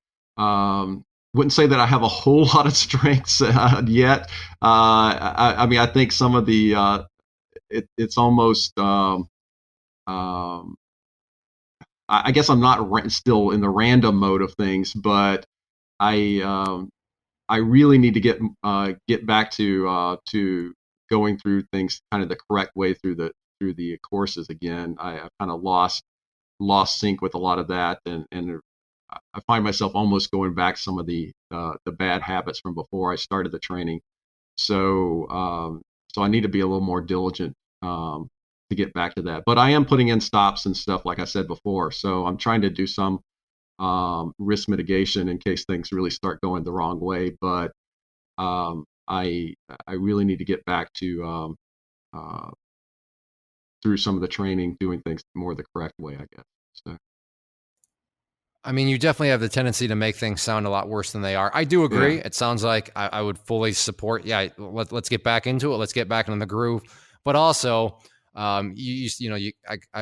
say that I have a whole lot of strengths yet. I mean, I think some of the it's almost I guess I'm not still in the random mode of things, but I I really need to get back to going through things kind of the correct way through the courses again. I've kind of lost sync with a lot of that, and I find myself almost going back some of the bad habits from before I started the training. So so I need to be a little more diligent to get back to that. But I am putting in stops and stuff, like I said before. So I'm trying to do some risk mitigation in case things really start going the wrong way. But I really need to get back to through some of the training, doing things more the correct way, I guess. So. I mean, you definitely have the tendency to make things sound a lot worse than they are. I do agree. Yeah. It sounds like I would fully support. Yeah, let's get back into it. Let's get back into the groove. But also, I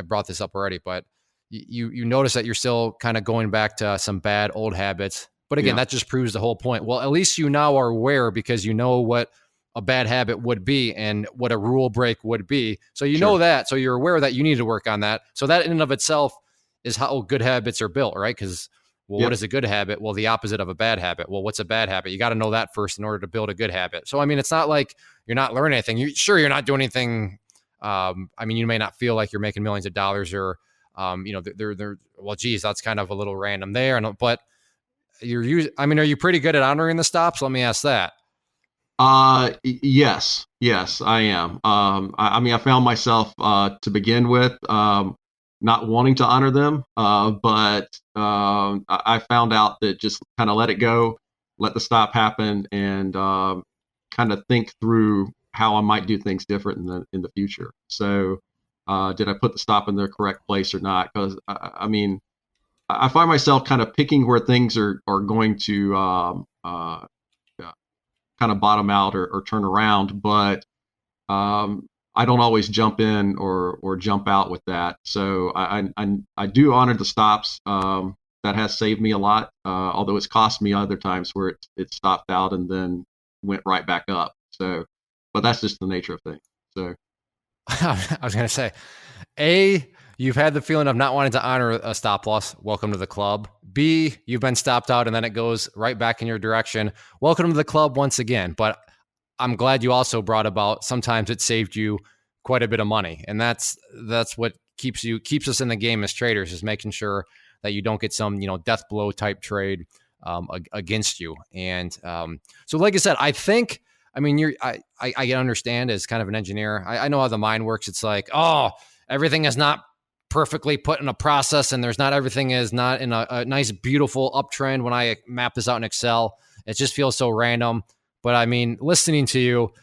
brought this up already, but you notice that you're still kind of going back to some bad old habits. But again, Yeah. that just proves the whole point. Well, at least you now are aware because you know what a bad habit would be and what a rule break would be. So you know Sure. that. So you're aware that you need to work on that. So that in and of itself is how good habits are built, right? Because, well, Yep. what is a good habit? Well, the opposite of a bad habit. Well, what's a bad habit? You got to know that first in order to build a good habit. So, I mean, it's not like you're not learning anything. You're not doing anything. I mean, you may not feel like you're making millions of dollars or, they're well, geez, that's kind of a little random there. But are you pretty good at honoring the stops? Let me ask that. Yes, I am. I mean, I found myself to begin with not wanting to honor them, but I found out that just kind of let it go, let the stop happen, and kind of think through how I might do things different in the future. So, did I put the stop in the correct place or not? Because I mean, I find myself kind of picking where things are going to kind of bottom out or turn around, but I don't always jump in or jump out with that. So I do honor the stops. That has saved me a lot, although it's cost me other times where it stopped out and then went right back up. So, but that's just the nature of things. So, I was going to say, you've had the feeling of not wanting to honor a stop loss. Welcome to the club. B, you've been stopped out and then it goes right back in your direction. Welcome to the club once again. But I'm glad you also brought about sometimes it saved you quite a bit of money. And that's what keeps us in the game as traders, is making sure that you don't get some, death blow type trade against you. And so like I said, I mean, I understand as kind of an engineer. I know how the mind works. It's like, oh, everything is not perfectly put in a process, and everything is not in a nice, beautiful uptrend. When I map this out in Excel, it just feels so random. But I mean, listening to you,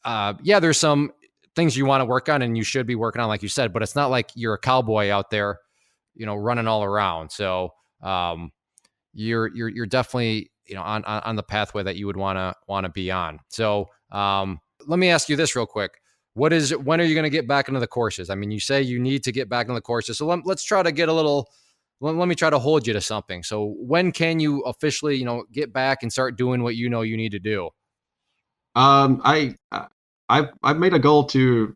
there's some things you want to work on, and you should be working on, like you said. But it's not like you're a cowboy out there, running all around. So you're definitely, on the pathway that you would want to be on. So let me ask you this real quick. When are you going to get back into the courses? I mean, you say you need to get back into the courses. So let's try to get let me try to hold you to something. So when can you officially, get back and start doing what you need to do? I've made a goal to,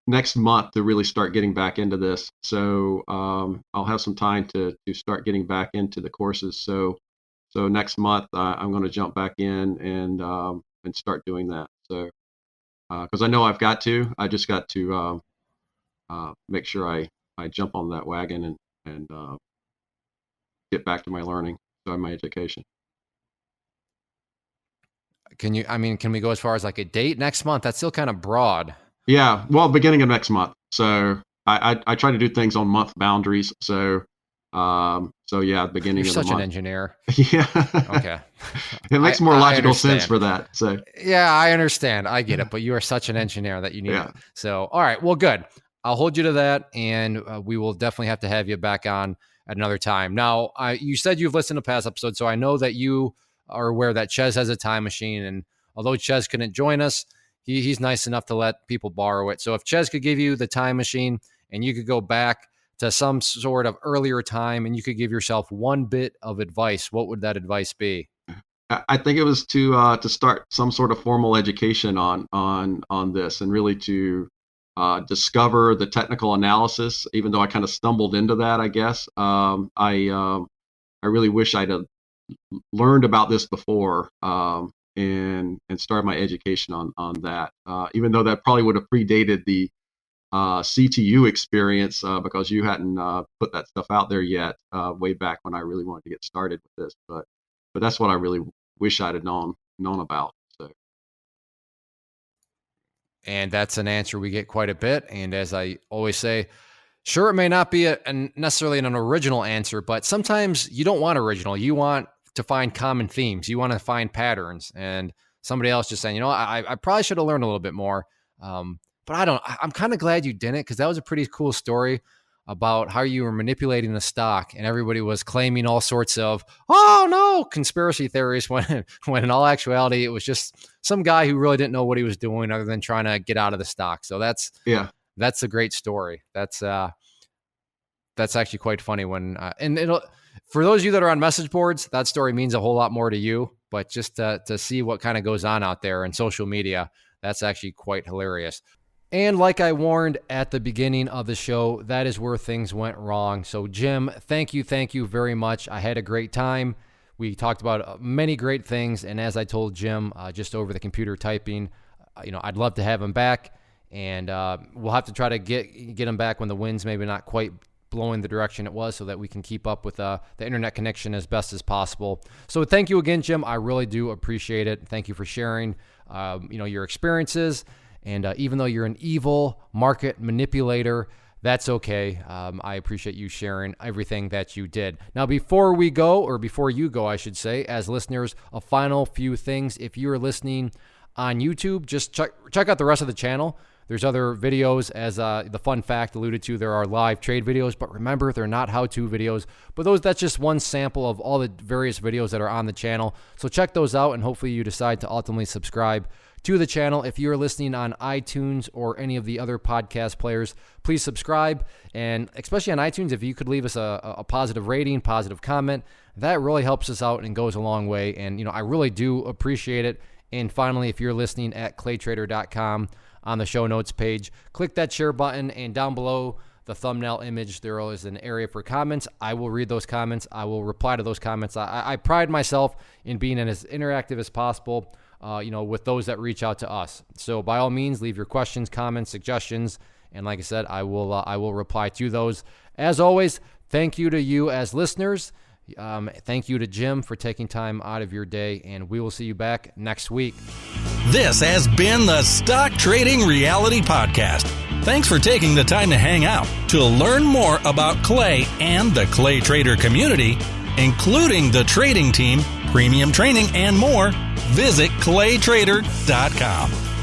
next month to really start getting back into this. So I'll have some time to start getting back into the courses. So next month I'm going to jump back in and start doing that. So because I know I've got to, I just got to make sure I jump on that wagon and get back to my learning, so my education. Can we go as far as like a date next month? That's still kind of broad. Yeah, well, beginning of next month. So I try to do things on month boundaries. So yeah, beginning You're of the month. Such an engineer. Yeah. Okay. It makes more logical sense for that. So yeah, I understand. I get it. But you are such an engineer that you need it. So, all right. Well, good. I'll hold you to that. And we will definitely have to have you back on at another time. Now, you said you've listened to past episodes. So I know that you are aware that Ches has a time machine. And although Ches couldn't join us, he's nice enough to let people borrow it. So if Ches could give you the time machine and you could go back to some sort of earlier time and you could give yourself one bit of advice, what would that advice be? I think it was to start some sort of formal education on this, and really to discover the technical analysis. Even though I kind of stumbled into that, I guess I really wish I'd have learned about this before and started my education on that. Even though that probably would have predated the CTU experience because you hadn't put that stuff out there yet way back when I really wanted to get started with this. But that's what I really wish I'd have known about. So. And that's an answer we get quite a bit. And as I always say, sure, it may not be necessarily an original answer, but sometimes you don't want original. You want to find common themes. You want to find patterns. And somebody else just saying, I probably should have learned a little bit more. But I'm kind of glad you didn't, because that was a pretty cool story about how you were manipulating the stock and everybody was claiming all sorts of, conspiracy theories when in all actuality, it was just some guy who really didn't know what he was doing other than trying to get out of the stock. So that's a great story. That's actually quite funny for those of you that are on message boards, that story means a whole lot more to you, but just to see what kind of goes on out there in social media, that's actually quite hilarious. And like I warned at the beginning of the show, that is where things went wrong. So Jim, thank you very much. I had a great time. We talked about many great things. And as I told Jim, just over the computer typing, I'd love to have him back. And we'll have to try to get him back when the wind's maybe not quite blowing the direction it was, so that we can keep up with the internet connection as best as possible. So thank you again, Jim. I really do appreciate it. Thank you for sharing, your experiences. And even though you're an evil market manipulator, that's okay. I appreciate you sharing everything that you did. Now, before you go, I should say, as listeners, a final few things. If you're listening on YouTube, just check out the rest of the channel. There's other videos, as the fun fact alluded to. There are live trade videos, but remember, they're not how-to videos. But that's just one sample of all the various videos that are on the channel. So check those out, and hopefully you decide to ultimately subscribe to the channel. If you're listening on iTunes or any of the other podcast players, please subscribe. And especially on iTunes, if you could leave us a positive rating, positive comment, that really helps us out and goes a long way. And, I really do appreciate it. And finally, if you're listening at claytrader.com, on the show notes page, click that share button, and down below the thumbnail image, there is an area for comments. I will read those comments. I will reply to those comments. I pride myself in being as interactive as possible, with those that reach out to us. So by all means, leave your questions, comments, suggestions, and like I said, I will reply to those. As always, thank you to you as listeners. Thank you to Jim for taking time out of your day, and we will see you back next week. This has been the Stock Trading Reality Podcast. Thanks for taking the time to hang out. To learn more about Clay and the Clay Trader community, including the trading team, premium training, and more, visit claytrader.com.